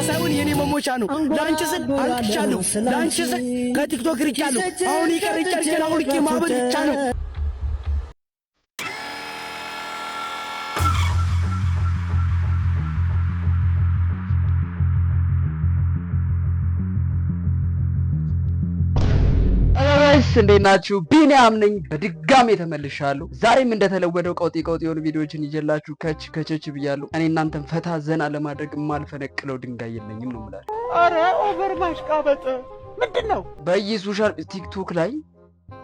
ሳይሆን የኔ መሞቻ ነው። ላንቺ ስል አልቅሻለሁ። ላንቺ ስል ከቲክቶክ ርቄያለሁ። አሁን ይቀርጫል አውልቄ ማበል ብቻ ነው። እንዴት ናችሁ? ቢኒያም ነኝ። በድጋሚ ተመልሻለሁ። ዛሬም እንደተለወደው ቀውጢ የሆኑ ቪዲዮዎችን ይዤላችሁ ከቸች ብያለሁ። እኔ እናንተን ፈታ ዘና ለማድረግ የማልፈነቅለው ድንጋይ የለኝም ነው የምላችሁ። አረ ኦቨር ማሽቃበጥ ምንድነው? በየሶሻል ቲክቶክ ላይ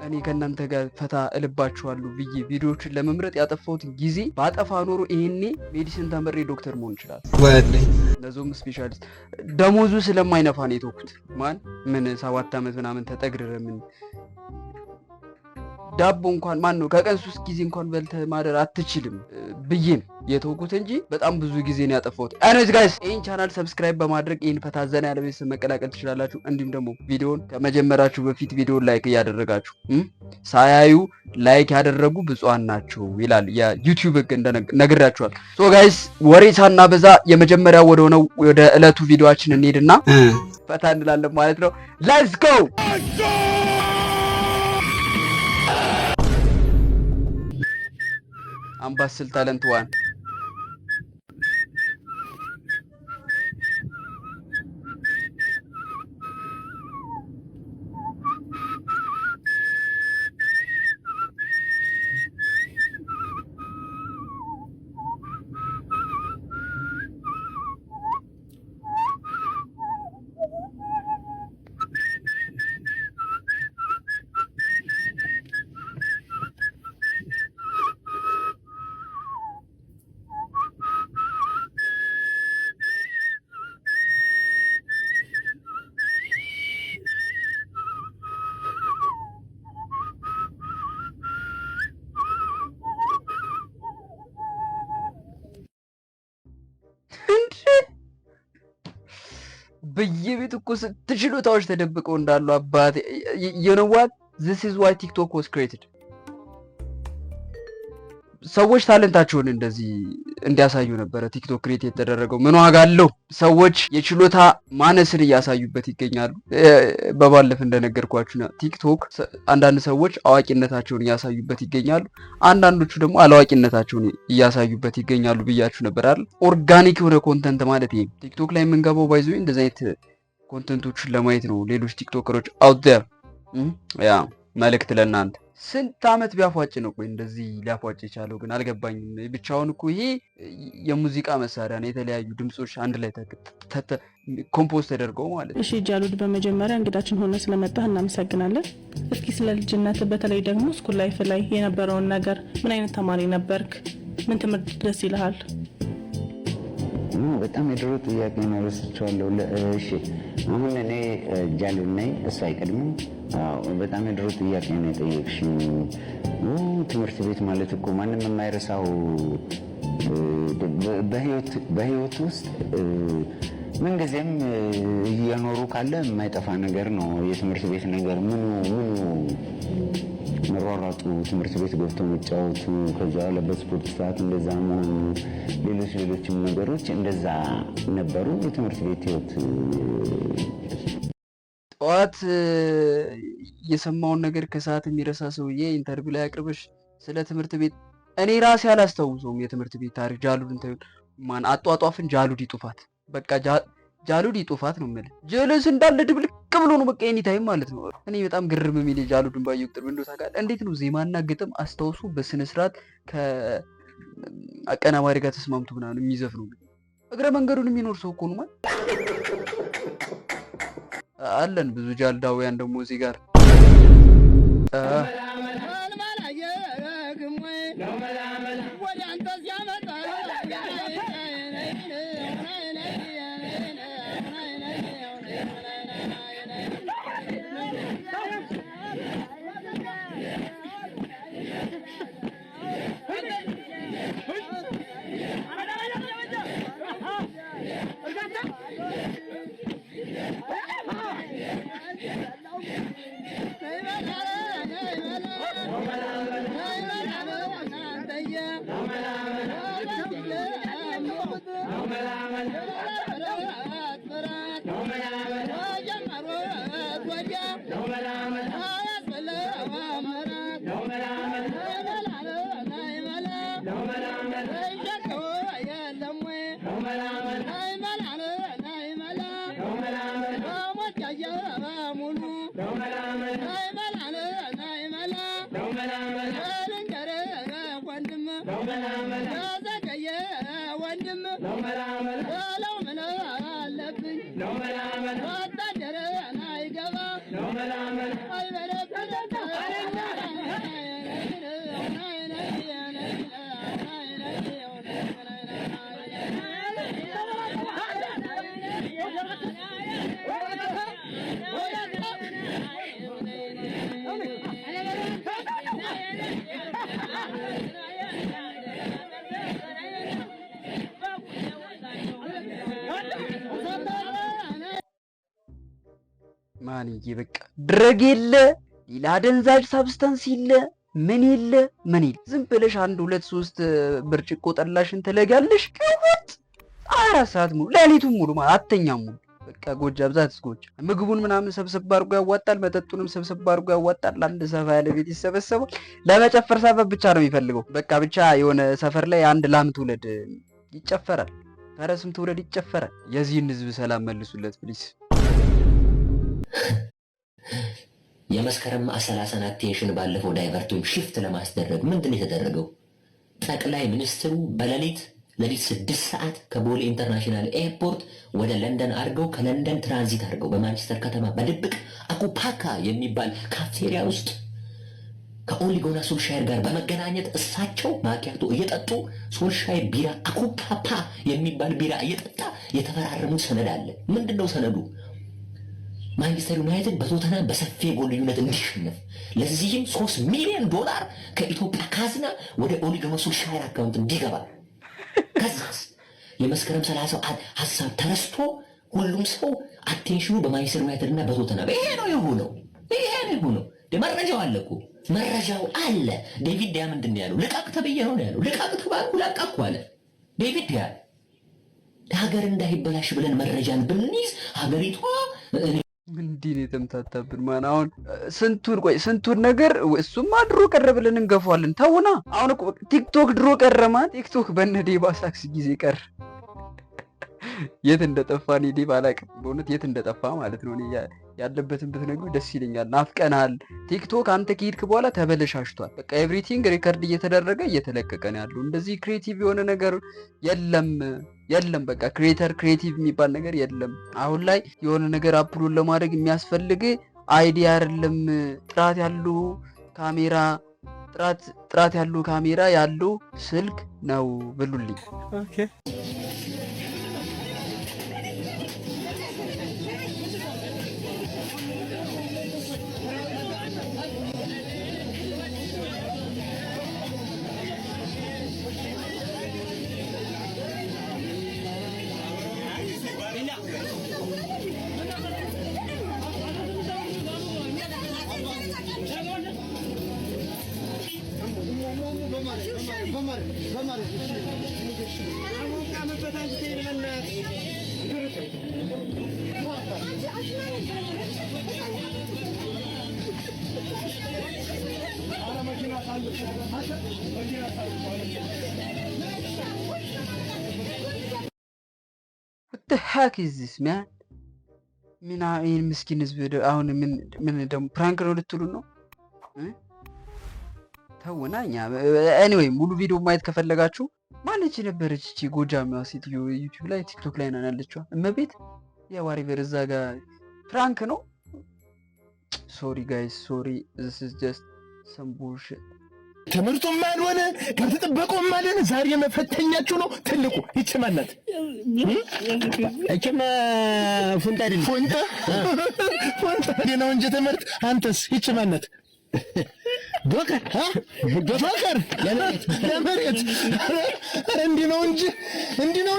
እኔ ከእናንተ ጋር ፈታ እልባችኋለሁ ብዬ ቪዲዮዎችን ለመምረጥ ያጠፋሁት ጊዜ ባጠፋ ኖሮ ይሄኔ ሜዲሲን ተምሬ ዶክተር መሆን ይችላል። ወላሂ ለዞም ስፔሻሊስት ደሞዙ ስለማይነፋ ነው የተውኩት። ምን 7 ዓመት ምናምን ተጠግረረ ምን ዳቦ እንኳን ማን ነው ከቀን 3 ጊዜ እንኳን በልተህ ማደር አትችልም ብዬ ነው የተውኩት እንጂ በጣም ብዙ ጊዜ ነው ያጠፋሁት። ኤኒዌይስ ጋይስ ይሄን ቻናል ሰብስክራይብ በማድረግ ይሄን ፈታ ዘና ያለ ቤተሰብ መቀላቀል ትችላላችሁ። እንዲሁም ደግሞ ቪዲዮውን ከመጀመራችሁ በፊት ቪዲዮውን ላይክ እያደረጋችሁ ሳያዩ ላይክ ያደረጉ ብፁዓን ናቸው ይላል የዩቲዩብ ህግ እንደነግራችኋል። ሶ ጋይስ ወሬ ሳናበዛ የመጀመሪያው ወደ ዕለቱ ቪዲዮአችን እንሄድና ፈታ እንላለን ማለት ነው። ሌትስ ጎ አምባሰል ታለንት ዋን በየቤት እኮ ችሎታዎች ተደብቀው እንዳሉ አባቴ you know what this is why TikTok was created ሰዎች ታለንታቸውን እንደዚህ እንዲያሳዩ ነበር ቲክቶክ ክሬት የተደረገው። ምን ዋጋ አለው? ሰዎች የችሎታ ማነስን እያሳዩበት ይገኛሉ። በባለፈ እንደነገርኳችሁ ቲክቶክ አንዳንድ ሰዎች አዋቂነታቸውን እያሳዩበት ይገኛሉ፣ አንዳንዶቹ ደግሞ አላዋቂነታቸውን እያሳዩበት ይገኛሉ ብያችሁ ነበር አይደል? ኦርጋኒክ የሆነ ኮንተንት ማለት ይሄ ቲክቶክ ላይ የምንገባው ባይዘው እንደዚህ አይነት ኮንተንቶችን ለማየት ነው። ሌሎች ቲክቶከሮች out there ያ መልእክት ለእናንተ ስንት ዓመት ቢያፏጭ ነው ቆይ እንደዚህ ሊያፏጭ የቻለው ግን አልገባኝም። ብቻውን እኮ ይሄ የሙዚቃ መሳሪያ ነው፣ የተለያዩ ድምጾች አንድ ላይ ኮምፖዝ ተደርገው ማለት ነው። እሺ ጃሉድ፣ በመጀመሪያ እንግዳችን ሆነ ስለመጣህ እናመሰግናለን። እስኪ ስለ ልጅነት በተለይ ደግሞ ስኩል ላይፍ ላይ የነበረውን ነገር፣ ምን አይነት ተማሪ ነበርክ? ምን ትምህርት ደስ ይልሃል? በጣም የድሮ ጥያቄ ነው፣ ረስቼዋለሁ። እሺ አሁን እኔ ጃሉድ ነኝ፣ እሱ አይቀድምም። በጣም የድሮ ጥያቄ ነው የጠየቅሽኝ። ትምህርት ቤት ማለት እኮ ማንም የማይረሳው በህይወት ውስጥ ምንጊዜም እየኖሩ ካለ የማይጠፋ ነገር ነው የትምህርት ቤት ነገር። ምኑ መሯሯጡ፣ ትምህርት ቤት ገብቶ መጫወቱ፣ ከዛ በስፖርት ሰዓት እንደዛ መሆኑ፣ ሌሎችም ነገሮች እንደዛ ነበሩ የትምህርት ቤት ህይወት። ጠዋት የሰማውን ነገር ከሰዓት የሚረሳ ሰውዬ ኢንተርቪው ላይ አቅርበሽ ስለ ትምህርት ቤት እኔ ራሴ አላስታውሰውም የትምህርት ቤት ታሪክ። ጃሉድ ማን አጧጧፍን ጃሉድ ይጡፋት፣ በቃ ጃሉድ ይጡፋት ነው የምልህ። ጀለስ እንዳለ ድብልቅ ብሎ ነው በቃ ኤኒ ታይም ማለት ነው። እኔ በጣም ግርም የሚል ጃሉድን ባየሁ ቁጥር እንደው ታውቃለህ እንዴት ነው ዜማና ግጥም አስታውሱ በስነ ስርዓት ከአቀናባሪ ጋር ተስማምቶ ምናምን የሚዘፍነው። እግረ መንገዱን የሚኖር ሰው እኮ ነው ማለት አለን። ብዙ ጃልዳውያን ደግሞ እዚህ ጋር ማንዬ በቃ ድረግ የለ ሌላ አደንዛዥ ሳብስታንስ የለ ምን የለ ምን የለ ዝም ብለሽ 1 2 3 ብርጭቆ ጠላሽን ትለጋለሽ ከወጥ 4 ሰዓት ሙሉ ሌሊቱን ሙሉ ማለት አተኛም ሙሉ በቃ ጎጃ ብዛት እስጎጃ ምግቡን ምናምን ሰብሰብ አድርጎ ያዋጣል፣ መጠጡንም ሰብሰብ አድርጎ ያዋጣል። አንድ ሰፋ ያለ ቤት ይሰበሰባል። ለመጨፈር ሰበብ ብቻ ነው የሚፈልገው። በቃ ብቻ የሆነ ሰፈር ላይ አንድ ላም ትውለድ ይጨፈራል፣ ፈረስም ትውለድ ይጨፈራል። የዚህን ህዝብ ሰላም መልሱለት ፕሊስ። የመስከረም 30 አቴንሽን ባለፈው ዳይቨርቱን ሽፍት ለማስደረግ ምንድን የተደረገው? ጠቅላይ ሚኒስትሩ ሌሊት 6 ሰዓት ከቦሌ ኢንተርናሽናል ኤርፖርት ወደ ለንደን አድርገው ከለንደን ትራንዚት አድርገው በማንቸስተር ከተማ በድብቅ አኩፓካ የሚባል ካፍቴሪያ ውስጥ ከኦሊጎና ሶልሻየር ጋር በመገናኘት እሳቸው ማኪያቶ እየጠጡ ሶልሻየር ቢራ አኩፓፓ የሚባል ቢራ እየጠጣ የተፈራረሙት ሰነድ አለ። ምንድነው ሰነዱ? ማንቸስተር ዩናይትድ በቶተናም በሰፊ ጎል ልዩነት እንዲሸነፍ፣ ለዚህም $3 ሚሊዮን ከኢትዮጵያ ካዝና ወደ ኦሊጎና ሶልሻየር አካውንት እንዲገባ። ከዛስ የመስከረም 30 ሀሳብ ተረስቶ ሁሉም ሰው አቴንሽኑ በማንቸስተር ዩናይትድ እና በቶተናም ይሄ ነው የሆነው። መረጃው አለ እኮ መረጃው አለ። ዴቪድ ዲያ ምንድን ነው ያለው? ልቃቅ ተብዬ ነው ያለው። ልቃቅ ተባልኩ ለቃቅኩ አለ ዴቪድ ዲያ። ሀገር እንዳይበላሽ ብለን መረጃን ብንይዝ ሀገሪቷ እንዲህ ነው የተምታታብን። ማን አሁን ስንቱን ነገር እሱማ ድሮ ቀረ ብለን እንገፋዋለን። ተውና አሁን እኮ ቲክቶክ ድሮ ቀረማ። ቲክቶክ በነዴባ ሳክስ ጊዜ ቀረ። የት እንደጠፋ እኔ ዴባ አላውቅም በእውነት የት እንደጠፋ ማለት ነው። እኔ ያለበትን ብትነግሩ ደስ ይለኛል። ናፍቀናል። ቲክቶክ አንተ ከሄድክ በኋላ ተበለሻሽቷል። በቃ ኤቭሪቲንግ ሪከርድ እየተደረገ እየተለቀቀ ነው ያለው። እንደዚህ ክሬቲቭ የሆነ ነገር የለም። በቃ ክሬቲቭ የሚባል ነገር የለም። አሁን ላይ የሆነ ነገር አፕሎድ ለማድረግ የሚያስፈልግ አይዲያ አይደለም፣ ጥራት ያለው ካሜራ ያለው ስልክ ነው ብሉልኝ። ኦኬ What the heck is this, man? ምን ይሄን ምስኪን ህዝብ አሁን ምን ደግሞ ፕራንክ ነው ልትሉ ነው? ተውና እኛ ኤኒዌይ ሙሉ ቪዲዮ ማየት ከፈለጋችሁ ማለች ነበረች እቺ ጎጃሚዋ ሴትዮ ዩቲዩብ ላይ ቲክቶክ ላይ ነው ያለችው። እመቤት የዋሪቨር እዛ ጋር ፕራንክ ነው። ሶሪ ጋይስ ሶሪ this is just some bullshit። ትምህርቱም ማልሆነ ከተጠበቀውም ማልሆነ ዛሬ መፈተኛችሁ ነው ትልቁ። ይቺ ማናት? እቺማ ፉንታ አይደል? ፉንታ ነው እንጂ ትምህርት። አንተስ ይቺ ማናት? ዶክተር ለመሬት እንዲህ ነው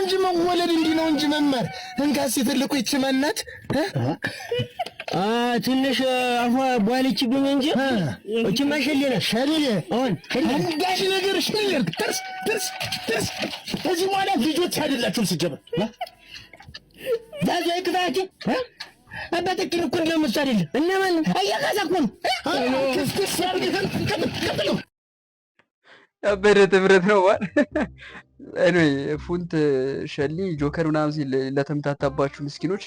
እንጂ መወለድ እንዲህ ነው እንጂ መማር። እንካሲ ትልቁ ይቺ ማናት? ትንሽ አፏ ቧልችብኝ እንጂ እቺማ ሸሌ አሁን አንዳሽ ነገር ሸሌ ተርስ እዚህ በኋላ ልጆች አይደላችሁም ሲጀመር ዛዛ ይክታች አባተኪን እኮ እንደምስ አይደለም እነማን አያጋዛኩን ክስክስ ያርግህን ቀጥሎ ያበረ ትብረት ነው ማለት ኤኒዌይ ፉንት ሸሊ ጆከር ምናምን ሲል ለተምታታባችሁ ምስኪኖች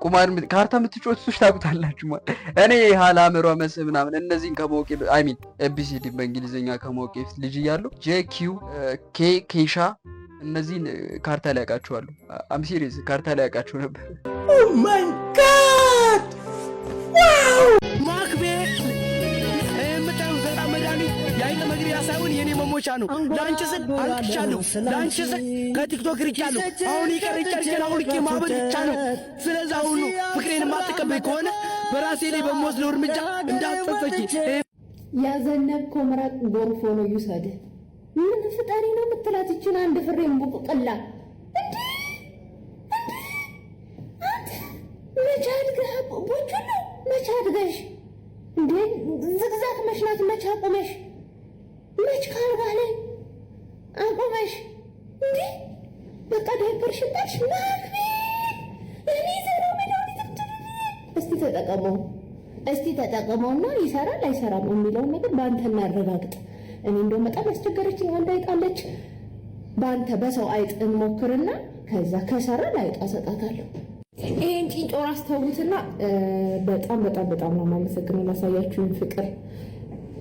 ቁማር ካርታ የምትጮቱት ታውቁታላችሁ ማለት እኔ ሀላምሯ መስ ምናምን እነዚህን ከማወቄ አይ ሚን ኤቢሲዲ በእንግሊዝኛ ከማወቄ ልጅ እያለሁ ጄኪው ኬሻ እነዚህን ካርታ ላይ ያውቃቸዋለሁ። አም ሲሪየስ ካርታ ላይ ያውቃቸው ነበር። ኦ ማይ ጋድ መጫወቻ ነው። ላንቺ ስል አልቅሻለሁ፣ ላንቺ ስል ከቲክቶክ ርቄያለሁ። አሁን ይቀርጫል አውልቄ ማበድ ብቻ ነው። ስለዚህ አሁን ነው ፍቅሬን ማትቀበይ ከሆነ በራሴ ላይ በምወስደው እርምጃ እንዳትጸጸቂ። ያዘነብከው ምራቅ ጎርፎ ነው ይውሰድህ። ምን ፍጣሪ ነው የምትላት ይችን አንድ ፍሬም ቡቅላ እንዴ? መቻድገህ ቦቹሉ መቻድገሽ እንዴ ዝግዛግ መሽናት መቻ ቆመሽ መች ካልጋ ላይ አቆመሽ እንዴ? በቃ ዳይፐር ሽጣሽ ማክቢ እኔ ዘራው መድኃኒት እስቲ ተጠቀመውና ይሰራል አይሰራም የሚለውን ነገር በአንተ እናረጋግጥ። እኔ እንደው በጣም ያስቸገረችኝ አንድ አይጣለች። በአንተ በሰው አይጥ እንሞክርና ከዛ ከሰራ ላይጣ ሰጣታለሁ። ይሄን ጭንጮራ አስተውሉትና በጣም ነው የማመሰግነው ላሳያችሁኝ ፍቅር።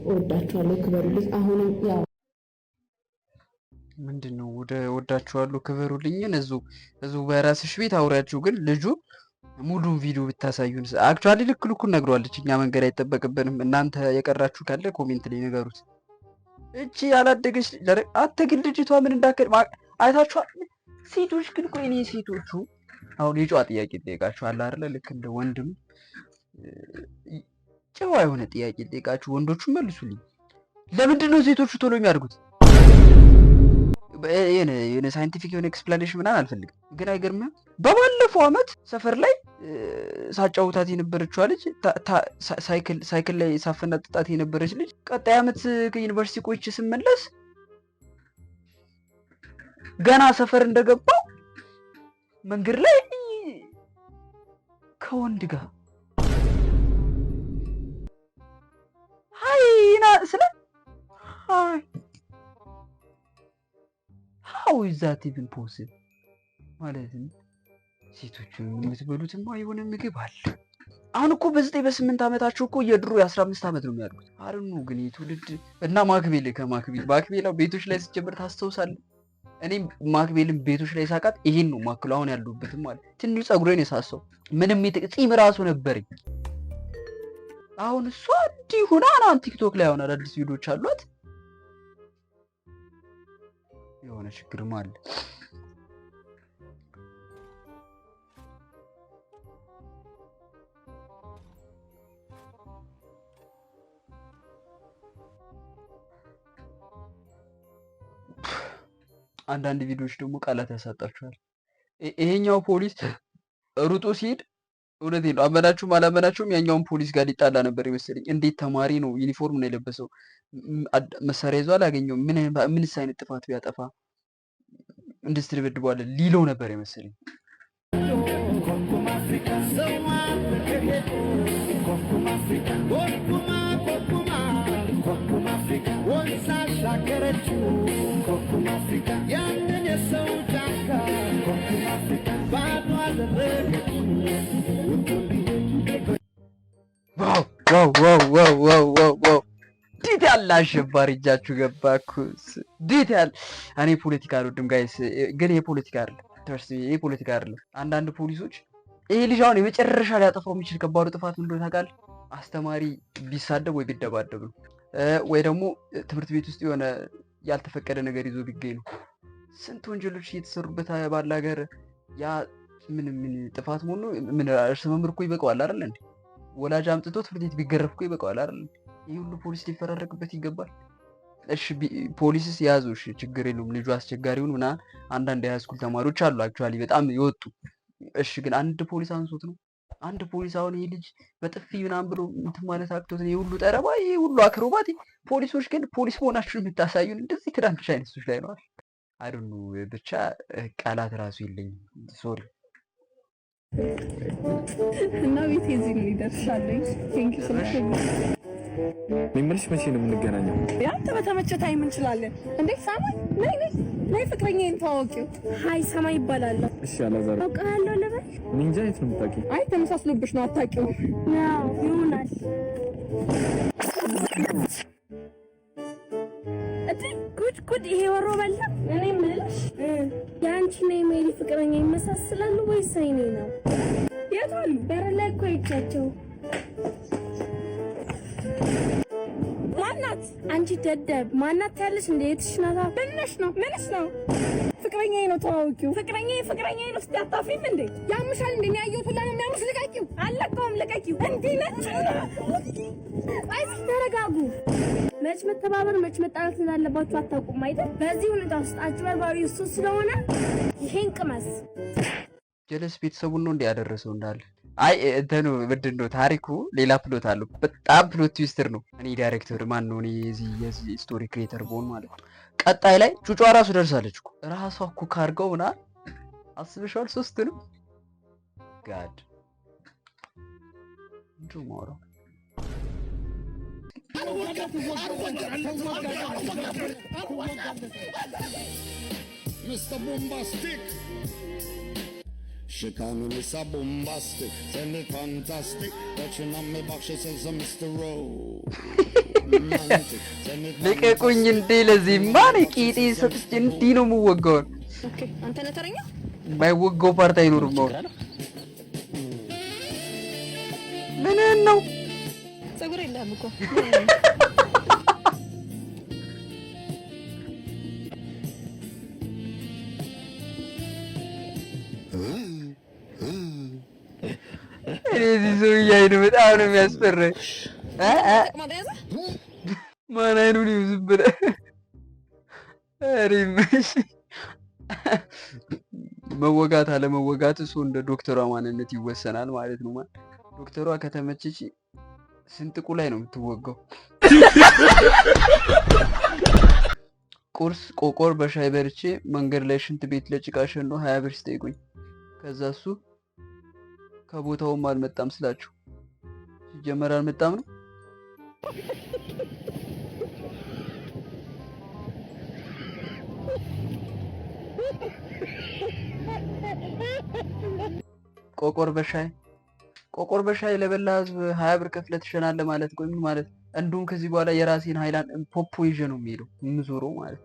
ወዳችኋለሁ፣ ክበሩልኝ። አሁንም ያው ምንድነው ወዳችኋለሁ ክበሩልኝን እዚሁ በራስሽ ቤት አውሪያችሁ። ግን ልጁ ሙሉን ቪዲዮ ብታሳዩን። አክቹአሊ ልኩን ነግሯለች። እኛ መንገድ አይጠበቅብንም። እናንተ የቀራችሁ ካለ ኮሜንት ላይ ንገሩት። እቺ ያላደገች አትግል ልጅቷ ምን እንዳከል አይታችኋል። ሴቶች ግን ቆይ እኔ ሴቶቹ አሁን የጨዋ ጥያቄ ጠይቃችኋል አይደለ? ልክ እንደ ወንድም ጨዋ የሆነ ጥያቄ ጠይቃችሁ ወንዶቹ መልሱልኝ። ለምንድን ነው ሴቶቹ ቶሎ የሚያድጉት? የሆነ ሳይንቲፊክ የሆነ ኤክስፕላኔሽን ምናምን አልፈልግም። ግን አይገርምም? በባለፈው አመት ሰፈር ላይ ሳጫውታት የነበረችዋ ልጅ ሳይክል ላይ ሳፈናጥጣት የነበረች ልጅ ቀጣይ አመት ከዩኒቨርሲቲ ቆይቼ ስመለስ ገና ሰፈር እንደገባው መንገድ ላይ ከወንድ ጋር ሃይና ስለ ሃይ how is that even possible? ማለት ነው ሴቶቹ የምትበሉትማ የሆነ ምግብ አለ። አሁን እኮ በ8 ዓመታቸው እኮ የድሮ የ15 ዓመት ነው የሚያድጉት። አርኑ ግን የትውልድ እና ማክቤል ቤቶች ላይ ሲጀምር ታስተውሳለህ። እኔ ማክቤልን ቤቶች ላይ ሳቃት ይሄን ነው ማክሉ አሁን ያሉበትም ማለት ትንሽ ጸጉሬን የሳሰው ምንም ፂም ራሱ ነበረኝ። አሁን እሷ እንዲህ ሆና አሁን ቲክቶክ ላይ አሁን አዳዲስ ቪዲዮዎች አሏት። የሆነ ችግርም አለ። አንዳንድ ቪዲዮዎች ደግሞ ቃላት ያሳጣችኋል። ይሄኛው ፖሊስ ሩጦ ሲሄድ እውነቴን ነው አመናችሁም አላመናችሁም ያኛውን ፖሊስ ጋር ሊጣላ ነበር ይመስለኝ። እንዴት ተማሪ ነው ዩኒፎርም ነው የለበሰው መሳሪያ ይዞ አላገኘውም። ምንስ አይነት ጥፋት ቢያጠፋ እንደዚህ ተደብድቧል ሊለው ነበር ይመስለኝ። ዋው ዲት ያለ አሸባሪ እጃችሁ ገባኩስ። ዲት ያለ እኔ ፖለቲካ አልወድም ጋይስ፣ ግን የፖለቲካ አይደለም ተርስ የፖለቲካ አይደለም። አንዳንድ ፖሊሶች ይሄ ልጅ አሁን የመጨረሻ ሊያጠፋው የሚችል ከባዱ ጥፋት ምን እንደሆነ ታውቃለህ? አስተማሪ ቢሳደብ ወይ ቢደባደብ ነው፣ ወይ ደግሞ ትምህርት ቤት ውስጥ የሆነ ያልተፈቀደ ነገር ይዞ ቢገኝ ነው። ስንት ወንጀሎች እየተሰሩበት ባለ ሀገር ያ ምን ጥፋት ሆኖ ምን እርስ መምህር እኮ ይበቃዋል አይደል እንዴ? ወላጅ አምጥቶ ትምህርት ቤት ቢገረፍ እኮ ይበቃዋል አይደል? ይሄ ሁሉ ፖሊስ ሊፈራረቅበት ይገባል? እሺ ፖሊስስ ያዙ፣ እሺ ችግር የለውም። ልጁ አስቸጋሪውን ምናምን አንዳንድ የሃይስኩል ተማሪዎች አሉ አክቹአሊ በጣም ይወጡ። እሺ ግን አንድ ፖሊስ አንሶት ነው አንድ ፖሊስ አሁን ይሄ ልጅ በጥፊ ምናምን ብሎ እንትን ማለት አክቶት ይሄ ሁሉ ጠረባ ይሄ ሁሉ አክሮባት። ፖሊሶች ግን ፖሊስ መሆናችሁን የምታሳዩን እንደዚህ ትናንሽ አይነቶች ላይ ነው አይደል? ብቻ ቃላት ራሱ የለኝም ሶሪ። እና ቤት እዚህ ነው ይደርሳለኝ። ቴንክ ዩ ሶ ማች። ሚምልሽ መቼ ነው የምንገናኘው? ያንተ በተመቸ ታይም እንችላለን እንዴ? ሳማይ ነይ ፍቅረኛዬን ተዋወቂው። ሃይ ሰማይ ይባላል። እሺ አላዛር አውቃለሁ ልበል? ኒንጃ የት ነው የምታውቂው? አይ ተመሳስሎብሽ ነው አታውቂው? ያው ይሆናል። ጉድ ይሄ ወሮ በላ። እኔ የምልሽ የአንቺና የሜሪ ፍቅረኛ ይመሳሰላሉ ወይስ አይኔ ነው? የት አሉ? በር ላይ እኮ አይቻቸው። ማናት? አንቺ ደደብ ማናት ያለሽ እንደ የትሽ ናታ? ምንሽ ነው? ፍቅረኛዬ ነው ተዋውቂው። ፍቅረኛዬ ነው ስታጣፊም እንዴ? ያምሻል እንዴ? ያየሁት ሁላ ነው የሚያምሽ። ልቀቂው። አለቀውም፣ ልቀቂው። እንዴ ነች። አይስ ተረጋጉ። መች መተባበር መች መጣላት እንዳለባችሁ አታውቁም አይደል? በዚህ ሁኔታ ውስጥ አጭበርባሪው እሱ ስለሆነ ይሄን ቅመስ። ጀለስ ቤተሰቡን ነው እንዴ ያደረሰው እንዳለ። አይ እንትኑ ምንድን ነው ታሪኩ ሌላ ፕሎት አለው። በጣም ፕሎት ትዊስተር ነው። እኔ ዳይሬክተር ማን ነው? እኔ የዚህ ስቶሪ ክሬተር ቦን ማለት ነው። ቀጣይ ላይ ጩጯ ራሱ ደርሳለች እኮ ራሷ ኩክ አድርገው ምናምን አስበሽዋል? ሶስቱንም ጋድ እንዱ ማውራው Mr. Bombastic. She call me Mr. Bombastic. Tell me fantastic. Touching on me back, she says I'm Mr. Romantic. ልቀቁኝ እንዴ! ለዚህ ማን ቂጤ ሰጥቼ እንዲህ ነው የምወጋው። ኦኬ አንተ ነህ ተረኛ። የማይወጋው ፓርት አይኖርም ነው። ምን ነው ፀጉር የለህም እኮ እዚህ ሰውዬ አይኑ በጣም ነው የሚያስፈራኝ። ማን አይኑን ይዝም ብለህ አሪምሽ መወጋት አለመወጋት እሱ እንደ ዶክተሯ ማንነት ይወሰናል ማለት ነው። ማለት ዶክተሯ ከተመቸች ስንጥቁ ላይ ነው የምትወጋው። ቁርስ ቆቆር በሻይ በርቼ መንገድ ላይ ሽንት ቤት ለጭቃ ሸኖ 20 ብር ሲጠይቁኝ ከዛ እሱ ከቦታውም አልመጣም ስላችሁ ሲጀመር አልመጣም ነው። ቆቆር በሻይ ለበላ ህዝብ 20 ብር ከፍለህ ትሸናለህ ማለት ቆይ ምን ማለት? እንዱም ከዚህ በኋላ የራሴን ሃይላንድ ፖፖ ይዤ ነው የሚሄደው የምዞረው ማለት።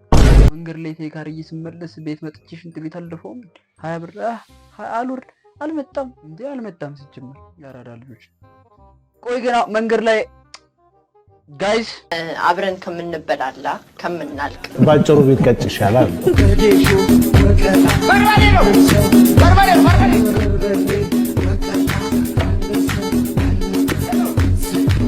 መንገድ ላይ ቴካርዬ ስመለስ ቤት መጥቼ ሽንት ቤት አልደፋውም 20 ብር አልወርድ አልመጣም እንዴ? አልመጣም ሲጀመር ያራዳ ልጆች። ቆይ ገና መንገድ ላይ ጋይስ አብረን ከምንበላላ ከምናልቅ ባጭሩ ቢቀጭ ይሻላል።